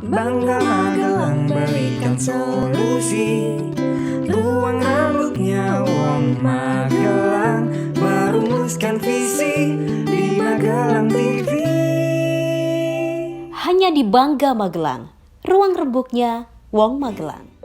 Bangga Magelang berikan solusi. Ruang rambutnya Wong Magelang merumuskan visi di Magelang TV. Hanya di Bangga Magelang, ruang rembuknya Wong Magelang.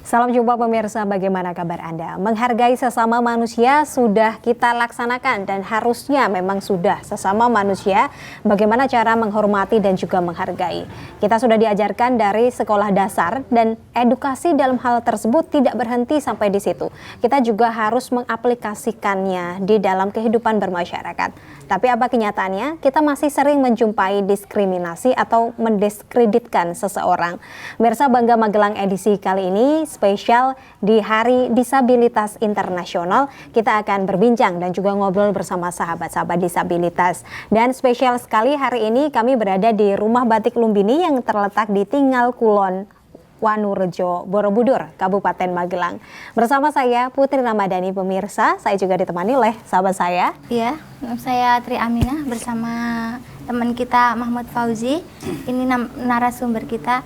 Salam jumpa pemirsa, bagaimana kabar Anda? Menghargai sesama manusia sudah kita laksanakan dan harusnya memang sudah sesama manusia bagaimana cara menghormati dan juga menghargai. Kita sudah diajarkan dari sekolah dasar dan edukasi dalam hal tersebut tidak berhenti sampai di situ. Kita juga harus mengaplikasikannya di dalam kehidupan bermasyarakat. Tapi apa kenyataannya? Kita masih sering menjumpai diskriminasi atau mendiskreditkan seseorang. Pemirsa, Bangga Magelang edisi kali ini spesial di Hari Disabilitas Internasional. Kita akan berbincang dan juga ngobrol bersama sahabat-sahabat disabilitas. Dan spesial sekali hari ini kami berada di Rumah Batik Lumbini yang terletak di Tinggal Kulon, Wanurejo, Borobudur, Kabupaten Magelang. Bersama saya Putri Ramadhani, pemirsa. Saya juga ditemani oleh sahabat saya. Iya, saya Tri Aminah bersama teman kita Mahmud Fauzi. Ini narasumber kita.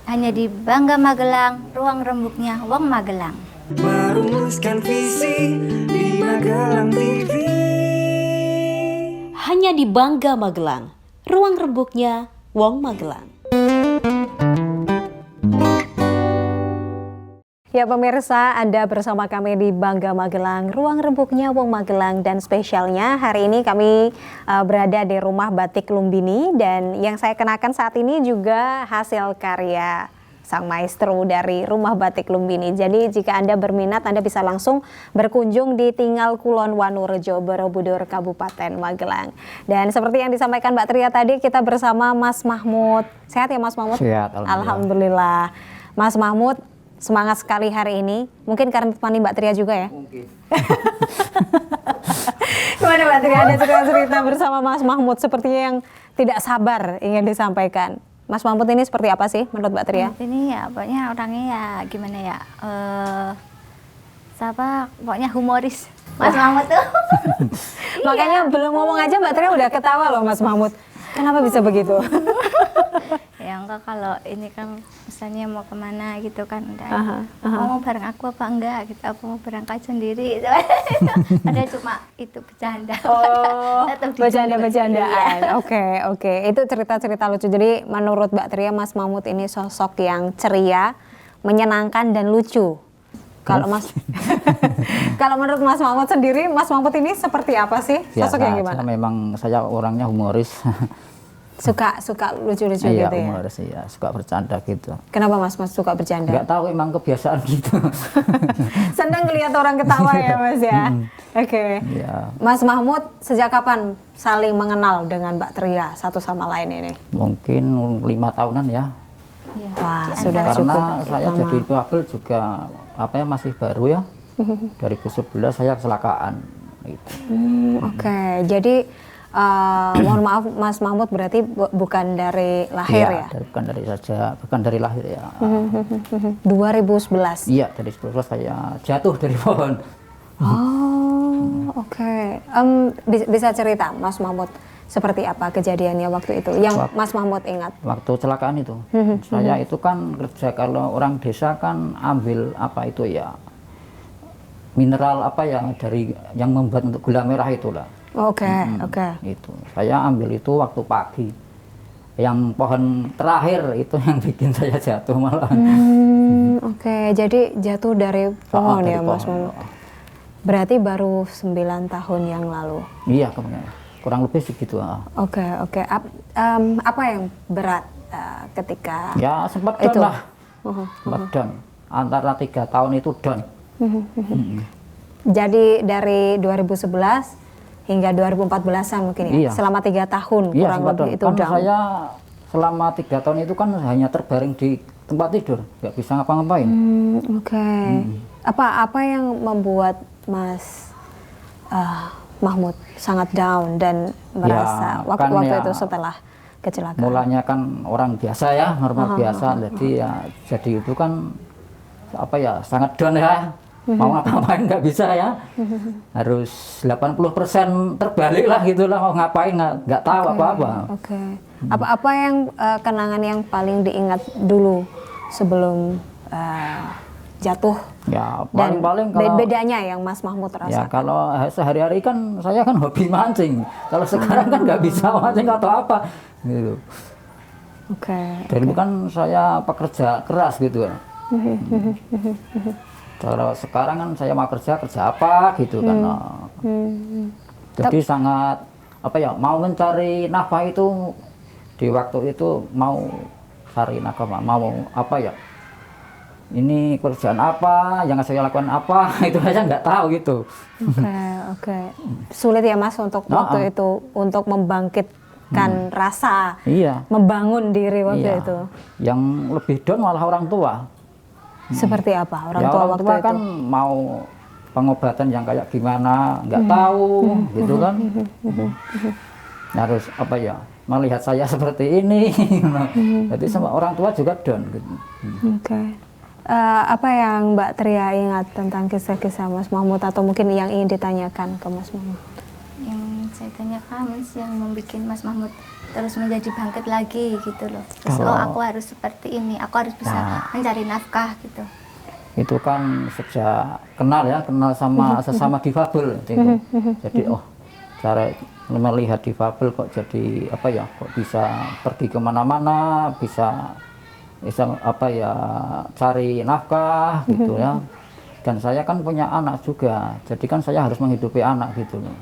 Hanya di Bangga Magelang, ruang rembuknya Wong Magelang. Merumuskan visi di Magelang TV. Hanya di Bangga Magelang, ruang rembuknya Wong Magelang. Ya pemirsa, Anda bersama kami di Bangga Magelang, ruang rembuknya Wong Magelang, dan spesialnya hari ini kami berada di Rumah Batik Lumbini dan yang saya kenakan saat ini juga hasil karya sang maestro dari Rumah Batik Lumbini. Jadi jika Anda berminat, Anda bisa langsung berkunjung di Tinggal Kulon, Wanurejo, Borobudur, Kabupaten Magelang. Dan seperti yang disampaikan Mbak Tria tadi, kita bersama Mas Mahmud. Sehat ya Mas Mahmud? Sehat, alhamdulillah. Mas Mahmud, semangat sekali hari ini. Mungkin karena ditemani Mbak Tria juga ya? Mungkin. Gimana Mbak Tria, ada cerita-cerita bersama Mas Mahmud sepertinya yang tidak sabar ingin disampaikan. Mas Mahmud ini seperti apa sih menurut Mbak Tria? Ini ya pokoknya orangnya ya gimana ya, pokoknya humoris. Mas Mahmud tuh. Makanya belum ngomong aja Mbak Tria udah ketawa loh Mas Mahmud. Kenapa bisa begitu? Ya enggak, kalau ini kan misalnya mau kemana gitu kan udah mau bareng aku apa enggak gitu, aku mau berangkat sendiri gitu. Ada cuma itu bercanda. Oh, bercanda-bercandaan. Iya. Oke. Itu cerita-cerita lucu. Jadi menurut Mbak Tria, Mas Mahmud ini sosok yang ceria, menyenangkan dan lucu. Kalau kalau menurut Mas Mahmud sendiri, Mas Mahmud ini seperti apa sih? Sosok yang gimana? Memang saya orangnya humoris. Suka lucu-lucu iya, gitu ya? Humoris, iya, suka bercanda gitu. Kenapa Mas suka bercanda? Nggak tahu, emang kebiasaan gitu. Senang ngelihat orang ketawa ya Mas ya? Oke. Iya. Mas Mahmud sejak kapan saling mengenal dengan Mbak Tria satu sama lain ini? Mungkin 5 tahunan ya. Iya. Wah, sudah Karena cukup saya lama. jadi difabel juga masih baru ya. 2011 saya kecelakaan gitu. Oke. Jadi mohon maaf Mas Mahmud, berarti bukan dari lahir ya? Bukan dari lahir ya. 2011? Iya, dari 2011 saya jatuh dari pohon. Oh, oke. Bisa cerita Mas Mahmud seperti apa kejadiannya waktu itu yang Mas Mahmud ingat? Waktu kecelakaan itu, saya itu kan kerja, kalau orang desa kan ambil apa itu ya, mineral apa ya dari yang membuat untuk gula merah itulah. Oke. Itu saya ambil itu waktu pagi. Yang pohon terakhir itu yang bikin saya jatuh malah. Oke. Jadi jatuh dari pohon ya Mas Mahmud. Berarti baru 9 tahun yang lalu. Iya, kurang lebih segitu. Oke. Apa yang berat ketika Ya sempat down itu? lah. Sempat down. Antara 3 tahun itu down. Jadi dari 2011 hingga 2014-an mungkin ya? Iya. Selama 3 tahun Iya, kurang lebih itu kan down. saya selama 3 tahun itu kan hanya terbaring di tempat tidur, nggak bisa ngapa-ngapain. Oke. Apa yang membuat Mas Mahmud sangat down dan merasa waktu ya, itu setelah kecelakaan? Mulanya kan orang biasa ya, normal biasa, jadi itu kan apa ya, sangat down ya. mau ngapain nggak bisa ya, harus 80% terbalik lah gitulah, mau ngapain nggak tahu apa-apa. Oke. Apa yang kenangan yang paling diingat dulu sebelum jatuh? Ya Dan paling kalau bedanya yang Mas Mahmud ya rasakan? kalau sehari-hari kan saya kan hobi mancing, kalau sekarang kan nggak bisa mancing atau apa gitu. Oke. Dulu kan saya pekerja keras gitu kan. Kalau sekarang kan saya mau kerja apa gitu kan. Jadi sangat apa ya, mau mencari nafkah itu di waktu itu, mau cari nafkah, mau apa ya, ini kerjaan apa yang saya lakukan apa itu aja nggak tahu gitu. Oke. Sulit ya Mas untuk waktu itu untuk membangkitkan rasa, Iya. membangun diri waktu Iya. itu. Yang lebih down malah orang tua. Seperti apa orang Ya, tua orang waktu tua itu? kan mau pengobatan yang kayak gimana nggak tahu gitu kan. Harus apa ya, melihat saya seperti ini. Jadi sama orang tua juga down gitu. Oke. Apa yang Mbak Tria ingat tentang kisah-kisah Mas Mahmud, atau mungkin yang ingin ditanyakan ke Mas Mahmud? Yang saya tanyakan Mas, yang membuat Mas Mahmud terus menjadi bangkit lagi gitu loh. Terus aku harus seperti ini, aku harus bisa mencari nafkah gitu. Itu kan sejak kenal sama sesama difabel gitu. Jadi cara melihat difabel kok jadi apa ya, kok bisa pergi kemana-mana, bisa apa ya, cari nafkah gitu ya. Dan saya kan punya anak juga, jadi kan saya harus menghidupi anak gitu loh.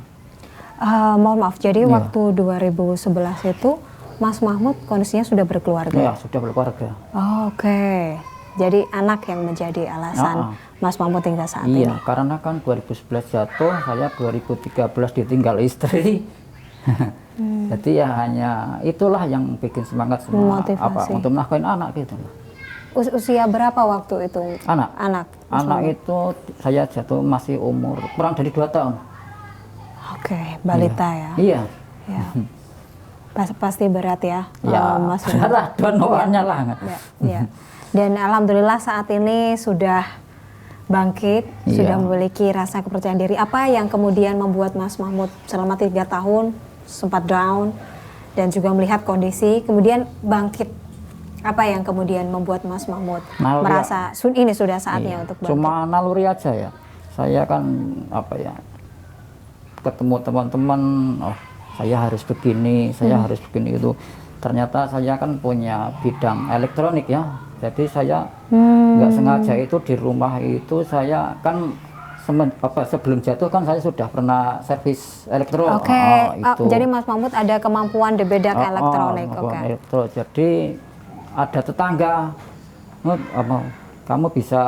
Mohon maaf, jadi waktu 2011 itu Mas Mahmud kondisinya sudah berkeluarga? Ya, sudah berkeluarga. Oke. Jadi anak yang menjadi alasan Mas Mahmud hingga saat ini? Iya, karena kan 2011 jatuh, saya 2013 ditinggal istri. Jadi ya hanya itulah yang bikin semangat semua, apa, untuk menafkahin anak gitu. Usia berapa waktu itu? Anak itu saya jatuh masih umur kurang dari 2 tahun. Oke, balita ya? Iya. Ya. Pasti berat ya, Ya, Mas. berat donoannya lah. Ya. Dan alhamdulillah saat ini sudah bangkit, sudah memiliki rasa kepercayaan diri. Apa yang kemudian membuat Mas Mahmud selama 3 tahun sempat down dan juga melihat kondisi, kemudian bangkit? Apa yang kemudian membuat Mas Mahmud merasa ini sudah saatnya untuk bangkit? Cuma naluri aja ya. Saya kan apa ya, ketemu teman-teman, saya harus begini, saya harus begini itu. Ternyata saya kan punya bidang elektronik ya. Jadi saya nggak sengaja itu di rumah itu saya kan sebelum jatuh kan saya sudah pernah servis elektro. Jadi Mas Mahmud ada kemampuan di bidang elektronik. Elektro. Jadi ada tetangga, kamu bisa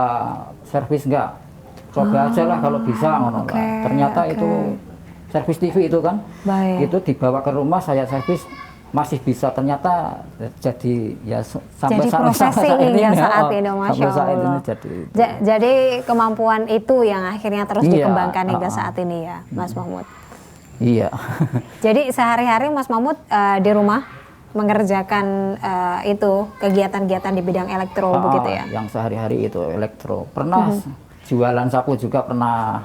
servis nggak? Coba aja lah kalau bisa. Ternyata itu servis TV itu kan, itu dibawa ke rumah saya servis, masih bisa, ternyata jadi ya sampai jadi profesi hingga saat ini, Masya Allah. Jadi kemampuan itu yang akhirnya terus dikembangkan hingga saat ini ya, Mas Mahmud. Iya. Jadi sehari-hari Mas Mahmud di rumah mengerjakan itu kegiatan-kegiatan di bidang elektro begitu ya? Yang sehari-hari itu elektro. Pernah jualan sapu juga pernah.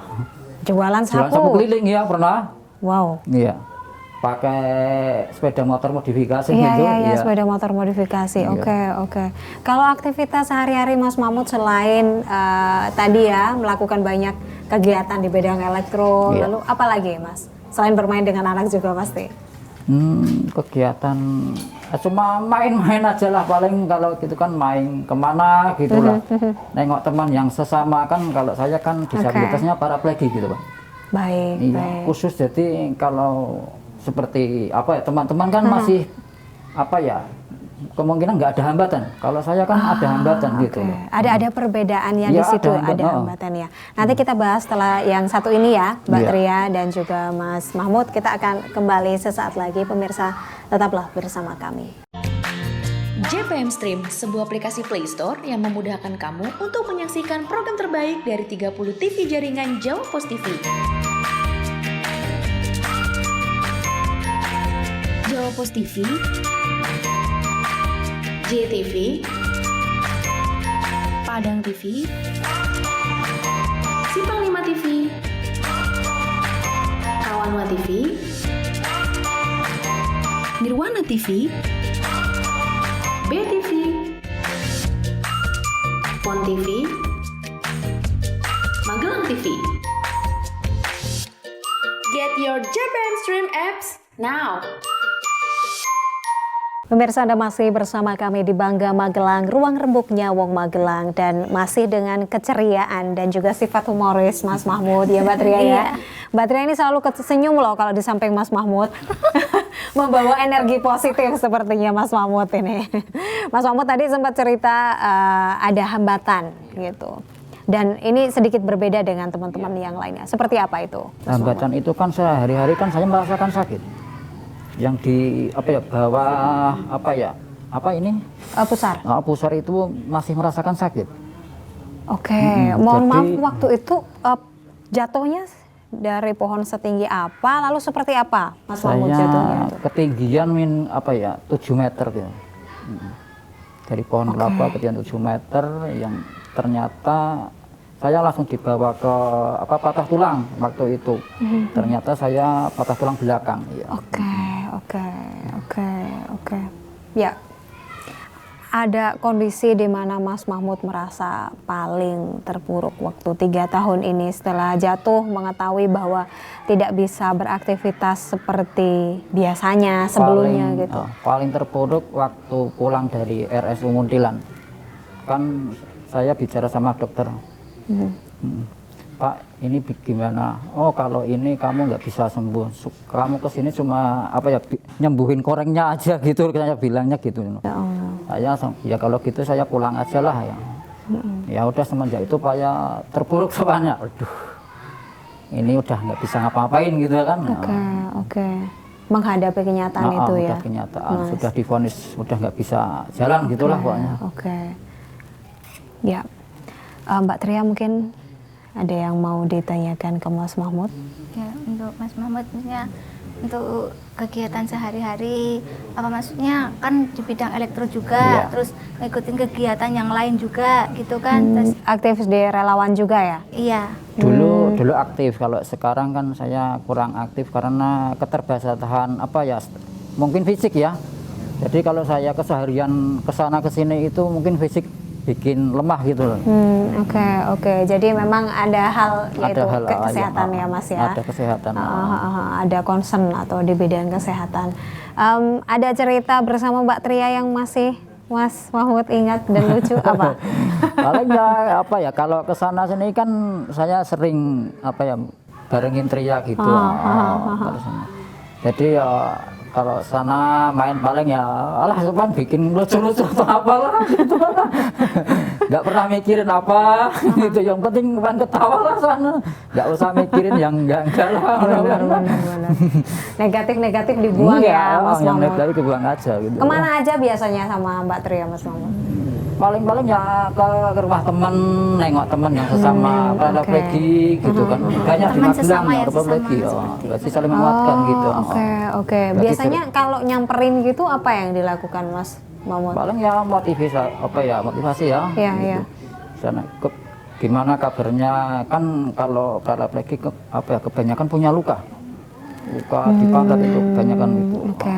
Jualan sapu? Jualan sapu keliling ya pernah. Wow. Iya. Pakai sepeda motor modifikasi gitu. Iya, sepeda motor modifikasi. Oke. Kalau aktivitas sehari-hari Mas Mahmud selain tadi ya melakukan banyak kegiatan di bidang elektro, lalu apa lagi Mas? Selain bermain dengan anak juga pasti. Kegiatan cuma main-main aja lah, paling kalau gitu kan main kemana gitu lah. Nengok teman yang sesama kan, kalau saya kan disabilitasnya paraplegia gitu Pak. Baik. Khusus, jadi kalau seperti apa ya, teman-teman kan masih apa ya, kemungkinan nggak ada hambatan. Kalau saya kan ada hambatan gitu. Ada perbedaannya di situ, ada hambatannya. Nanti kita bahas setelah yang satu ini ya, Mbak Tria dan juga Mas Mahmud. Kita akan kembali sesaat lagi, pemirsa. Tetaplah bersama kami. JPM Stream, sebuah aplikasi Play Store yang memudahkan kamu untuk menyaksikan program terbaik dari 30 TV jaringan Jawa Pos TV. Jawa Pos TV, JTV, Padang TV, Anwa TV, Nirwana TV, BTV, Pon TV, Magelang TV. Get your JPM Stream apps now. Pemirsa, Anda masih bersama kami di Bangga Magelang, ruang rembuknya Wong Magelang, dan masih dengan keceriaan dan juga sifat humoris Mas Mahmud ya Mbak Tria ya. Mbak Tria ini selalu senyum loh kalau di samping Mas Mahmud. Membawa energi positif sepertinya Mas Mahmud ini. Mas Mahmud tadi sempat cerita ada hambatan gitu. Dan ini sedikit berbeda dengan teman-teman yang lainnya. Seperti apa itu? Hambatan itu kan sehari-hari kan saya merasakan sakit. Yang di bawah Pusar. Pusar itu masih merasakan sakit. Oke, mohon maaf waktu itu jatuhnya dari pohon setinggi apa, lalu seperti apa Mas Mahmud jatuhnya? Ketinggian 7 meter gitu. Dari pohon kelapa ketinggian 7 meter yang ternyata saya langsung dibawa ke patah tulang waktu itu. Ternyata saya patah tulang belakang. Ya. Oke. Ya, ada kondisi di mana Mas Mahmud merasa paling terpuruk waktu 3 tahun ini setelah jatuh, mengetahui bahwa tidak bisa beraktivitas seperti biasanya sebelumnya gitu. Paling terpuruk waktu pulang dari RSU Muntilan. Kan saya bicara sama dokter. Pak, ini gimana? Oh, kalau ini kamu nggak bisa sembuh. Kamu kesini cuma nyembuhin korengnya aja gitu, saya bilangnya gitu. Ya Allah. Ya kalau gitu saya pulang aja lah ya. Ya udah semenjak itu Pak ya terpuruk soalnya. Aduh, ini udah nggak bisa ngapa-ngapain gitu kan. Oke. Menghadapi kenyataan itu ya. Udah kenyataan, sudah divonis, udah nggak bisa jalan gitulah pokoknya. Oke. Ya. Mbak Tria mungkin ada yang mau ditanyakan ke Mas Mahmud? Ya, untuk Mas Mahmud maksudnya untuk kegiatan sehari-hari, apa maksudnya kan di bidang elektro juga, terus ngikutin kegiatan yang lain juga gitu kan. Terus aktif di relawan juga ya? Iya. Dulu aktif, kalau sekarang kan saya kurang aktif karena keterbatasan mungkin fisik ya. Jadi kalau saya keseharian kesana kesini itu mungkin fisik bikin lemah gitu loh. Oke. Jadi memang ada hal yaitu kesehatan ya Mas ya. Ada kesehatan. Ada concern atau di bidang kesehatan. Ada cerita bersama Mbak Tria yang masih Mas Mahmud ingat dan lucu apa? Paling kalau kesana sini kan saya sering barengin Tria gitu. Jadi kalau sana main paling cuman bikin lucu-lucu atau apalah gitu. Nggak pernah mikirin apa gitu, yang penting bukan ketawa lah sana. Nggak usah mikirin yang enggak lah. Benar. Negatif dibuang ya Mas yang Mahmud. negatif dibuang aja gitu. Kemana aja biasanya sama Mbak Tria Mas Mahmud? Paling ya ke rumah temen, nengok temen yang sesama lagi gitu kan. Banyak di Magelang lagi, berarti saling menguatkan gitu. Oke. Biasanya kalau nyamperin gitu apa yang dilakukan Mas Mahmud? Paling ya motivasi ya. Iya. Sana gimana kabarnya, kan kalau lagi kebanyakan punya luka di pantat itu kebanyakan itu. Oke.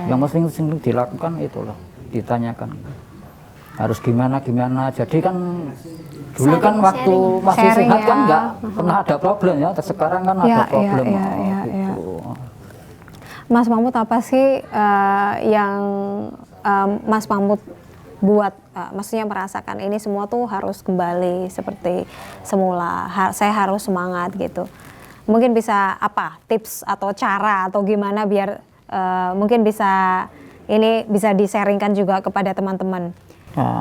Yang sering dilakukan itulah, ditanyakan harus gimana. Jadi kan dulu kan waktu masih sehat kan nggak pernah ada problem ya. Sekarang kan ada problem. Gitu. Mas Mahmud, apa sih yang Mas Mahmud buat, maksudnya merasakan ini semua tuh harus kembali seperti semula, saya harus semangat gitu. Mungkin bisa tips atau cara atau gimana biar mungkin bisa di-sharingkan juga kepada teman-teman.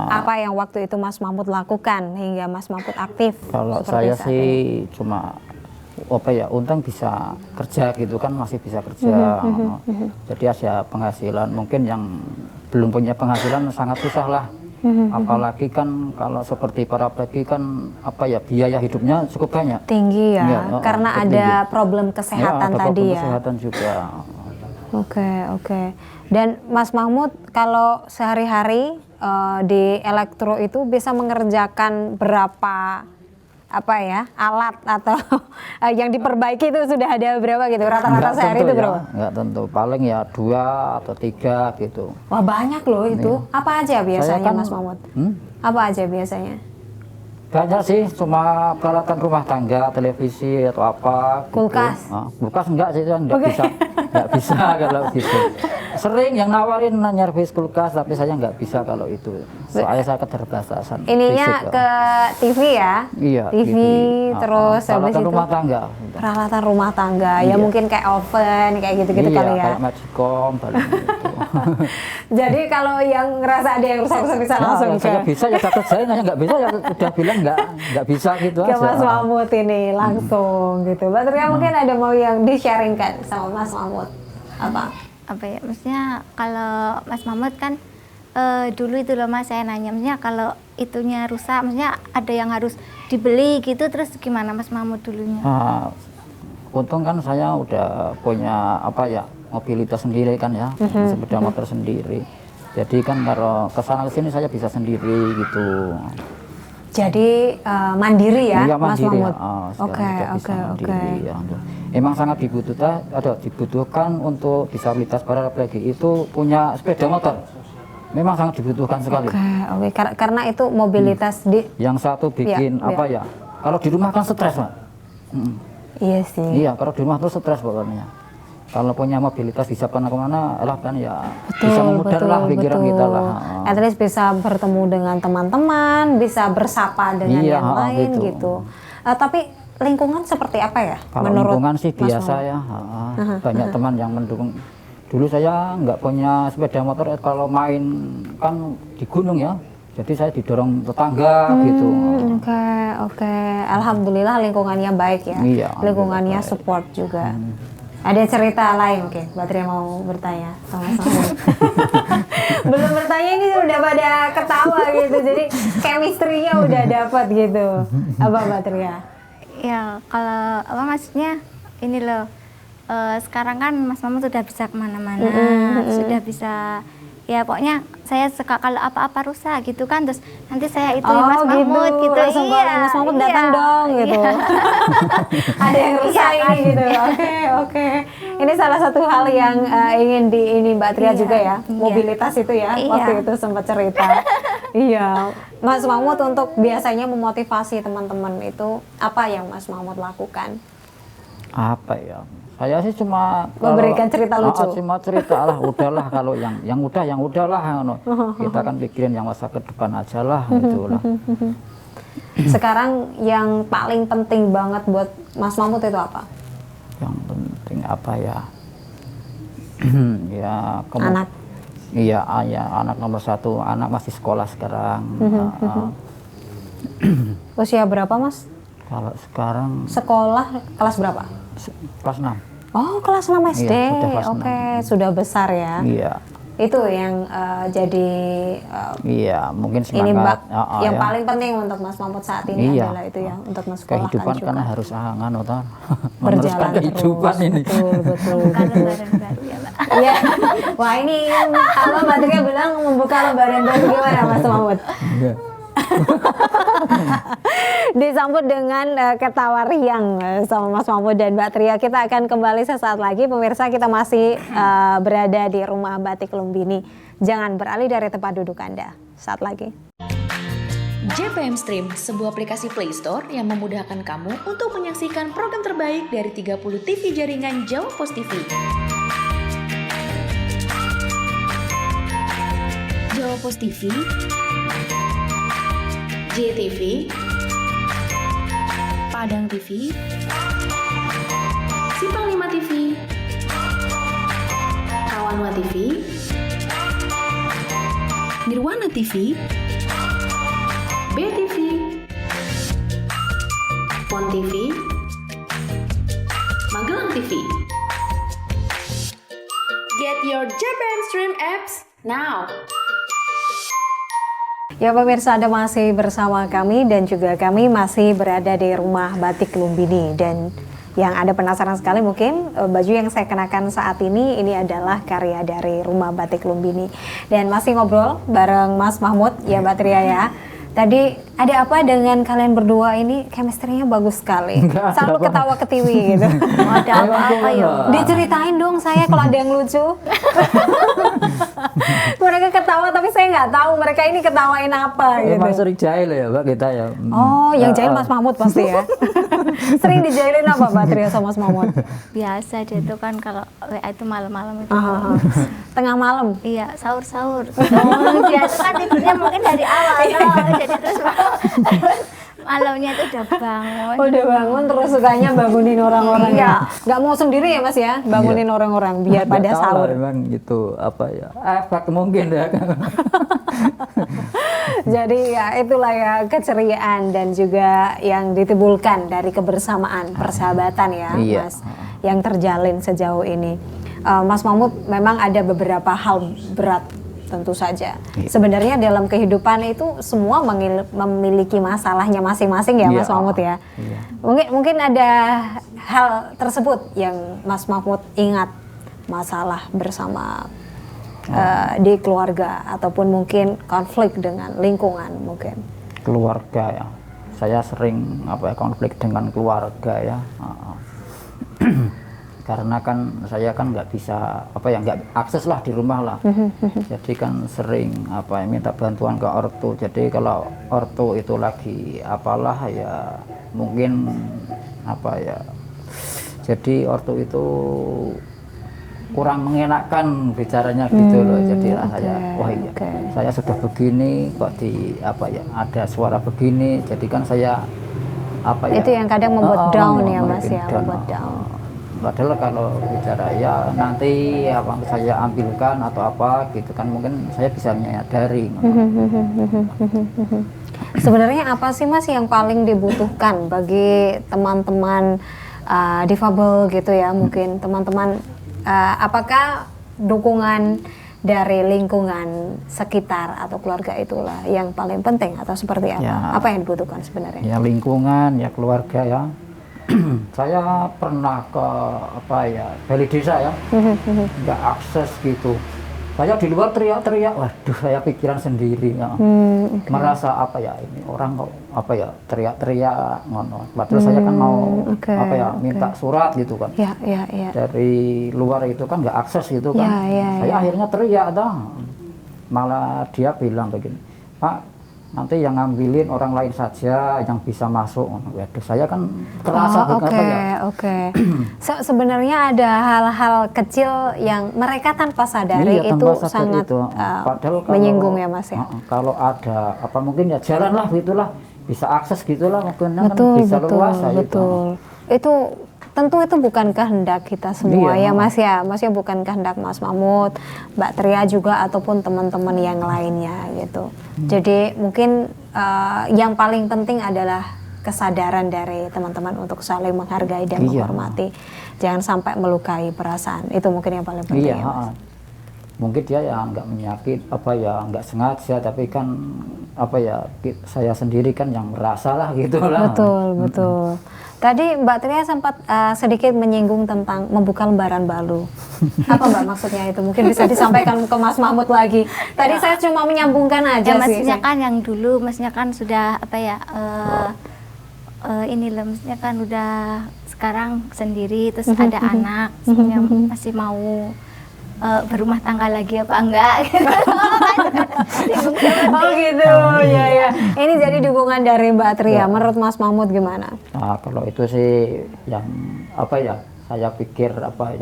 Apa yang waktu itu Mas Mahmud lakukan hingga Mas Mahmud aktif? Kalau saya sih cuma untung bisa kerja gitu kan, masih bisa kerja. Jadi ada penghasilan. Mungkin yang belum punya penghasilan sangat susah lah. Apalagi kan kalau seperti para pelagi kan biaya hidupnya cukup banyak. Tinggi ya, karena ada problem kesehatan tadi ya. Kesehatan juga. Oke. Dan Mas Mahmud kalau sehari-hari di elektro itu bisa mengerjakan berapa apa ya alat atau yang diperbaiki itu sudah ada berapa gitu rata-rata Nggak sehari tentu itu ya, berapa? nggak tentu, paling ya 2 atau 3 gitu. Wah banyak loh itu. Apa aja biasanya kan- Mas Mahmud? Hmm? Apa aja biasanya? Banyak sih, cuma peralatan rumah tangga, televisi atau apa. Gitu. Kulkas? Kulkas enggak sih, enggak bisa, enggak bisa kalau gitu. Sering yang nawarin nyervis kulkas, tapi saya enggak bisa kalau itu. Soalnya saya keterbatasan. Ininya fisik, ke TV ya? Iya. TV, terus habis peralatan itu rumah tangga. peralatan rumah tangga. Ya Iya. mungkin kayak oven kayak gitu-gitu Iya, kali ya. kayak magicom, paling gitu. Jadi kalau yang ngerasa ada yang rusak-rusak bisa langsung Yang saya bisa ya takut saya, yang nggak bisa ya udah bilang nggak bisa gitu ke aja. Mas Mahmud ini langsung gitu. Mbak Tria mungkin ada mau yang di-sharingkan sama Mas Mahmud Apa ya, maksudnya kalau Mas Mahmud kan dulu itu loh Mas, saya nanya maksudnya kalau itunya rusak, maksudnya ada yang harus dibeli gitu, terus gimana Mas Mahmud dulunya? Nah, untung kan saya udah punya apa ya mobilitas sendiri kan ya, sepeda motor sendiri. Jadi kan kalau kesana kesini saya bisa sendiri gitu. Jadi mandiri ya, Iya, Mas mandiri, Mahmud. sekarang Oke, udah bisa oke, mandiri, oke. ya. Emang sangat dibutuhkan untuk disabilitas paraplegia itu punya sepeda motor. Memang sangat dibutuhkan sekali. Oke. Karena itu mobilitas di. Yang satu bikin Iya, apa ya? Kalau di rumah kan stres, Pak. Iya sih. Iya, kalau di rumah tuh stres pokoknya. Kalau punya mobilitas bisa kemana-mana, lah kan ya bisa memudahlah pikiran kita lah. At least bisa bertemu dengan teman-teman, bisa bersapa dengan Iya, yang lain gitu. gitu. Tapi lingkungan seperti apa ya? Kalau menurut lingkungan sih Mas biasa Mahmud? ya, banyak teman yang mendukung. Dulu saya nggak punya sepeda motor, kalau main kan di gunung ya, jadi saya didorong tetangga gitu. Oke. Alhamdulillah lingkungannya baik ya. Iya, Lingkungannya alhamdulillah baik. support juga. Ada cerita lain mungkin, Mbak Tria mau bertanya sama belum bertanya ini udah pada ketawa gitu, jadi chemistry-nya udah dapat gitu. Apa Mbak Tria? Ya kalau apa maksudnya ini loh, sekarang kan Mas Mahmud sudah bisa kemana-mana, sudah bisa, ya pokoknya saya suka kalau apa-apa rusak gitu kan, terus nanti saya itu Mas Mahmud gitu, langsung kalau Mas Mahmud datang dong gitu. Ada yang rusak ini gitu. Oke. Ini salah satu hal yang ingin ini Mbak Tria juga ya, mobilitas itu ya, waktu itu sempat cerita. Iya, Mas Mahmud untuk biasanya memotivasi teman-teman itu apa yang Mas Mahmud lakukan? Apa ya? Saya sih cuma Memberikan cerita lucu. Cuma cerita lah, udahlah kalau yang udahlah. Kita kan pikirin yang masa ke depan aja lah gitu lah. Sekarang yang paling penting banget buat Mas Mahmud itu apa? Yang penting apa ya? Ya Anak. Iya, anak nomor 1, anak masih sekolah sekarang. Usia berapa Mas? Kalau sekarang Sekolah kelas berapa? kelas 6. Oh, kelas 6 SD. Iya, sudah kelas Oke, sudah besar ya. Iya. Itu yang jadi Iya, mungkin ini Mbak, semangat. yang Ya. paling penting untuk Mas Mahmud saat ini Iya. adalah itu ya, untuk mensekolahkan Kehidupan juga. karena harus meneruskan Berjalan kehidupan terus. ini. Betul. bukan lembaran baru ya Pak. Iya. Wah, ini apa Mbak Tria bilang membuka lembaran baru, gimana Mas Mahmud? Iya. Disambut dengan ketawa riang sama Mas Mahmud dan Mbak Tria. Kita akan kembali sesaat lagi. Pemirsa, kita masih berada di Rumah Batik Lumbini. Jangan beralih dari tempat duduk Anda. Saat lagi. JPM Stream, sebuah aplikasi Play Store yang memudahkan kamu untuk menyaksikan program terbaik dari 30 TV jaringan Jawa Pos TV. Jawa Pos TV, JTV, Padang TV, Simpang 5 TV, Kawanwa TV, Nirwana TV, BTV, Pon TV, Magelang TV. Get your JPM Stream apps now. Ya pemirsa, Anda masih bersama kami dan juga kami masih berada di Rumah Batik Lumbini. Dan yang Anda penasaran sekali mungkin baju yang saya kenakan saat ini adalah karya dari Rumah Batik Lumbini. Dan masih ngobrol bareng Mas Mahmud ya Mbak Tria ya. Tadi ada apa dengan kalian berdua ini? Chemistry-nya bagus sekali. Nggak ada Selalu apa. ketawa ketiwi gitu. Ada apa-apa ya? Diceritain dong saya kalau ada yang lucu. Mereka ketawa tapi saya nggak tahu mereka ini ketawain apa gitu. Emang sering jahil ya Mbak kita ya. Oh, yang jahil Mas Mahmud pasti ya. Sering dijailin apa Mbak Tria sama Mas Mahmud? Biasa dia itu kan kalau WA itu malam-malam itu. Tengah malam. Iya, sahur-sahur. Dia itu kan tidurnya mungkin dari awal. Jadi terus malamnya itu udah bangun. Udah bangun terus sukanya bangunin orang-orang ya. Nggak mau sendiri ya Mas ya, bangunin orang-orang biar pada Nggak tahu sahur. lah, emang gitu apa ya, efek mungkin ya. Jadi ya itulah ya keceriaan dan juga yang ditimbulkan dari kebersamaan, persahabatan ya Iya. Mas, yang terjalin sejauh ini. Mas Mahmud memang ada beberapa hal berat tentu saja. Iya. Sebenarnya dalam kehidupan itu semua memiliki masalahnya masing-masing ya Mas Iya. Mahmud ya. Iya. Mungkin ada hal tersebut yang Mas Mahmud ingat masalah bersama di keluarga ataupun mungkin konflik dengan lingkungan mungkin. Keluarga ya, saya sering konflik dengan keluarga ya. Karena kan saya kan nggak bisa nggak akses lah di rumah lah. Jadi kan sering minta bantuan ke ortu. Jadi kalau ortu itu lagi apalah ya mungkin jadi ortu itu kurang mengenakan bicaranya gitu loh. Jadi saya saya sudah begini kok ada suara begini. Jadi kan saya itu yang kadang membuat down ya Mas ya, down. membuat down. Padahal kalau bicara ya nanti saya ambilkan atau apa gitu kan mungkin saya bisa menyadari. Sebenarnya apa sih Mas yang paling dibutuhkan bagi teman-teman difabel gitu ya, mungkin teman-teman apakah dukungan dari lingkungan sekitar atau keluarga itulah yang paling penting atau seperti apa? Ya. Apa yang dibutuhkan sebenarnya? Ya lingkungan, ya keluarga ya. Saya pernah ke balai desa ya, nggak akses gitu. Saya di luar teriak-teriak, waduh saya pikiran sendiri ya. Merasa ini orang kok teriak-teriak ngono. Padahal saya kan mau minta surat gitu kan. Ya. Dari luar itu kan nggak akses gitu kan. Saya akhirnya teriak dah. Malah dia bilang begini, Pak, nanti yang ngambilin orang lain saja yang bisa masuk. Waduh, saya kan terasa Sebenarnya ada hal-hal kecil yang mereka tanpa sadari itu sangat Padahal menyinggung ya Mas ya. Kalau ada mungkin ya jalan lah gitulah, bisa akses gitulah mungkin bisa leluasa betul. Itu tentu itu bukan kehendak kita semua ya Mas ya. Maksudnya bukan kehendak Mas Mahmud, Mbak Tria juga ataupun teman-teman yang lainnya gitu. Jadi mungkin yang paling penting adalah kesadaran dari teman-teman untuk saling menghargai dan menghormati. Jangan sampai melukai perasaan. Itu mungkin yang paling penting ya Mas. Mungkin dia ya nggak menyakit nggak sengaja, tapi kan saya sendiri kan yang merasa lah gitulah. Betul. Tadi Mbak Tria sempat sedikit menyinggung tentang membuka lembaran baru. Apa Mbak maksudnya itu? Mungkin bisa disampaikan ke Mas Mahmud lagi. Tadi saya cuma menyambungkan aja sih. Maksudnya kan yang dulu, maksudnya kan sudah ini loh, maksudnya kan udah sekarang sendiri, terus ada anak, maksudnya masih mau berumah tangga lagi apa enggak? Oh gitu, ya. Ini jadi dukungan dari Mbak Tria. Menurut Mas Mahmud gimana? Nah, kalau itu sih yang saya pikir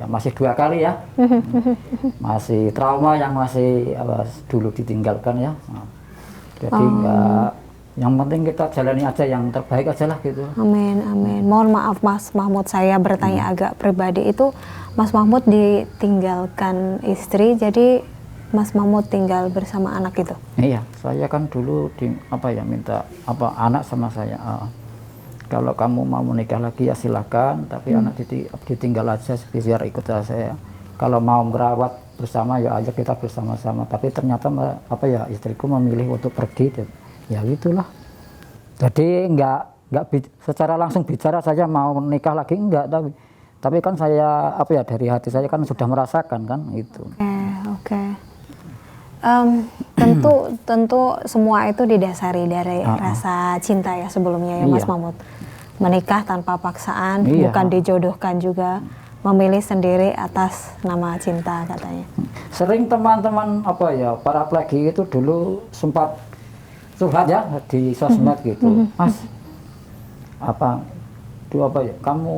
masih 2 kali ya. Masih trauma yang masih dulu ditinggalkan ya. Nah, jadi yang penting kita jalani aja yang terbaik aja lah gitu. Amin. Mohon maaf Mas Mahmud, saya bertanya agak pribadi. Itu Mas Mahmud ditinggalkan istri, jadi Mas Mahmud tinggal bersama anak itu? Iya, saya kan dulu minta anak sama saya. Kalau kamu mau menikah lagi ya silakan, tapi anak ditinggal aja biar ikut saya. Kalau mau merawat bersama ya aja kita bersama-sama. Tapi ternyata istriku memilih untuk pergi. Ya gitulah. Jadi nggak secara langsung bicara saja mau menikah lagi enggak, tapi kan saya dari hati saya kan sudah merasakan kan itu. Oke. Tentu semua itu didasari dari rasa cinta ya sebelumnya ya Mas Iya. Mahmud. Menikah tanpa paksaan, Iya. bukan dijodohkan juga, memilih sendiri atas nama cinta katanya. Sering teman-teman para pelagi itu dulu sempat curhat ya di sosmed gitu, Mas kamu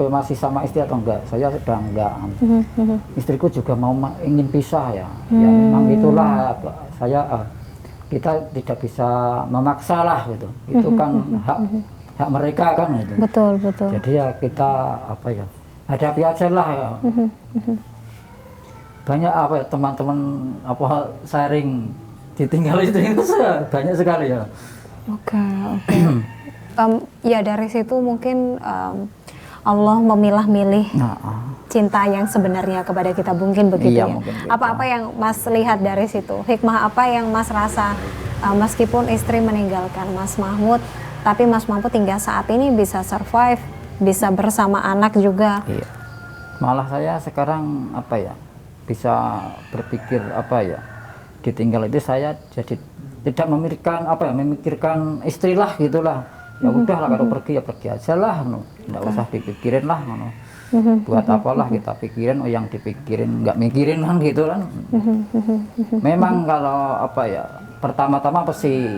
masih sama istri atau enggak? Saya sudah enggak. Istriku juga ingin pisah ya. Ya memang itulah kita tidak bisa memaksa lah gitu. Itu kan hak mereka kan gitu. Betul. Jadi ya kita hadapi aja lah ya. Banyak teman-teman sharing ditinggal itu banyak sekali ya. Oke. Ya dari situ mungkin Allah memilah-milih cinta yang sebenarnya kepada kita, mungkin begitu Iya, ya. mungkin gitu. Apa-apa yang Mas lihat dari situ? Hikmah apa yang Mas rasa meskipun istri meninggalkan Mas Mahmud, tapi Mas Mahmud hingga saat ini bisa survive, bisa bersama anak juga. Iya. Malah saya sekarang bisa berpikir ditinggal itu saya jadi tidak memikirkan istri lah gitulah. Ya udahlah kalau pergi ya pergi aja lah, nggak usah dipikirin lah, buat apalah kita pikirin, yang dipikirin nggak mikirin kan gitu kan. Memang kalau pertama-tama pasti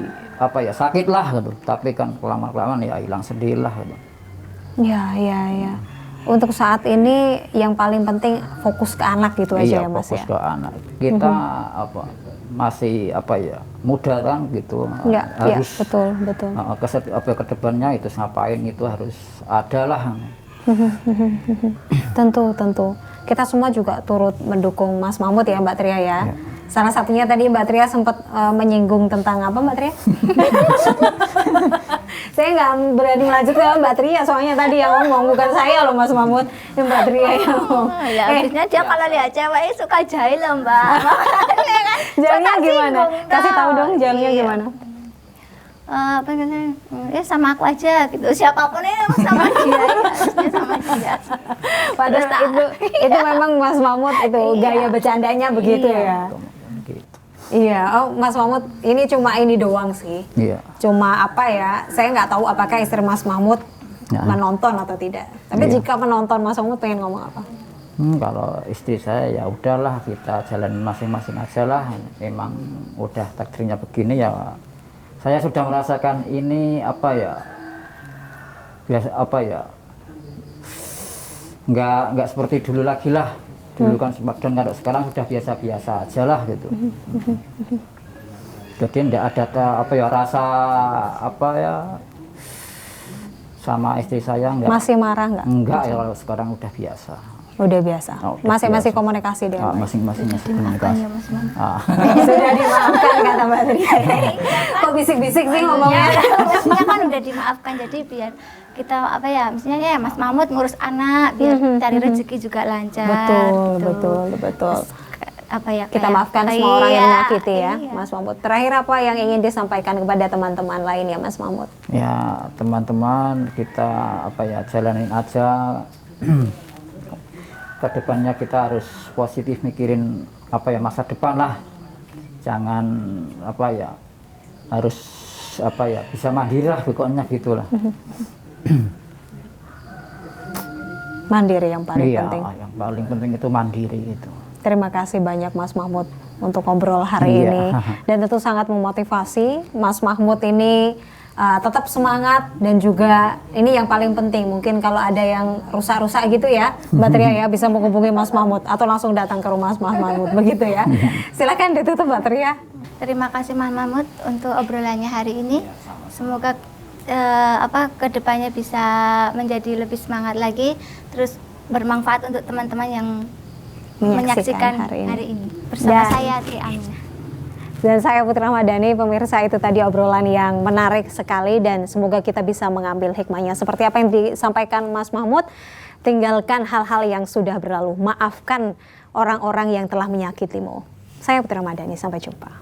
sakit lah gitu, tapi kan kelamaan ya hilang sendiri lah gitu. Ya. Untuk saat ini yang paling penting fokus ke anak gitu aja ya Mas fokus ya. ke anak. Kita masih muda kan gitu, harus betul. ke depannya itu ngapain itu harus ada lah. Tentu. Kita semua juga turut mendukung Mas Mahmud ya Mbak Tria ya. Salah satunya tadi Mbak Tria sempat menyinggung tentang apa Mbak Tria? Saya nggak berani lanjut ke Mbak Tria, soalnya tadi yang ngomong bukan saya loh Mas Mahmud, Mbak Tria yang ngomong. Ya habisnya dia kalau lihat cewek suka jahil loh Mbak. Makanya kan Jahilnya suka gimana? singgung, Kasih tahu dong jahilnya Iya. gimana? Sama aku aja gitu, siapapun sama dia ya, harusnya sama dia. Padahal itu memang Mas Mahmud itu gaya bercandanya begitu ya. Gitu. Iya, Mas Mahmud ini cuma ini doang sih. Iya. Cuma saya nggak tahu apakah istri Mas Mahmud menonton atau tidak. Tapi jika menonton, Mas Mahmud pengen ngomong apa? Kalau istri saya ya udahlah, kita jalan masing-masing aja lah. Memang udah takdirnya begini ya. Saya sudah merasakan ini nggak seperti dulu lagi lah. Dulu kan semakin, kalau sekarang sudah biasa-biasa aja lah gitu. Jadi enggak ada rasa sama istri saya enggak. Masih marah nggak? Enggak ya, kalau sekarang udah biasa. Udah biasa. Masih komunikasi dengan Masing-masing masih komunikasi. Sudah dimaafkan kata Mbak Tria. Kok bisik-bisik sih ngomongnya? Harusnya kan udah dimaafkan, jadi biar kita misalnya Mas Mahmud ngurus anak, biar cari rezeki juga lancar. Betul. Terus, Kita maafkan semua orang yang menyakiti ya, Mas Mahmud. Terakhir apa yang ingin disampaikan kepada teman-teman lain ya Mas Mahmud? Ya teman-teman, kita jalanin aja. Kedepannya kita harus positif mikirin masa depan lah. Jangan harus bisa mandiri lah pokoknya gitulah. Mandiri yang paling penting. Iya, yang paling penting itu mandiri itu. Terima kasih banyak Mas Mahmud untuk ngobrol hari ini, dan tentu sangat memotivasi. Mas Mahmud ini tetap semangat, dan juga ini yang paling penting, mungkin kalau ada yang rusak-rusak gitu ya Mbak Tria ya, bisa menghubungi Mas Mahmud atau langsung datang ke rumah Mas Mahmud begitu ya. Silakan ditutup Mbak Tria. Terima kasih Mas Mahmud untuk obrolannya hari ini. Semoga kedepannya bisa menjadi lebih semangat lagi, terus bermanfaat untuk teman-teman yang menyaksikan hari ini. Bersama saya Tri Aminah. Dan saya Putri Ramadhani. Pemirsa, itu tadi obrolan yang menarik sekali, dan semoga kita bisa mengambil hikmahnya. Seperti apa yang disampaikan Mas Mahmud, tinggalkan hal-hal yang sudah berlalu. Maafkan orang-orang yang telah menyakitimu. Saya Putri Ramadhani, sampai jumpa.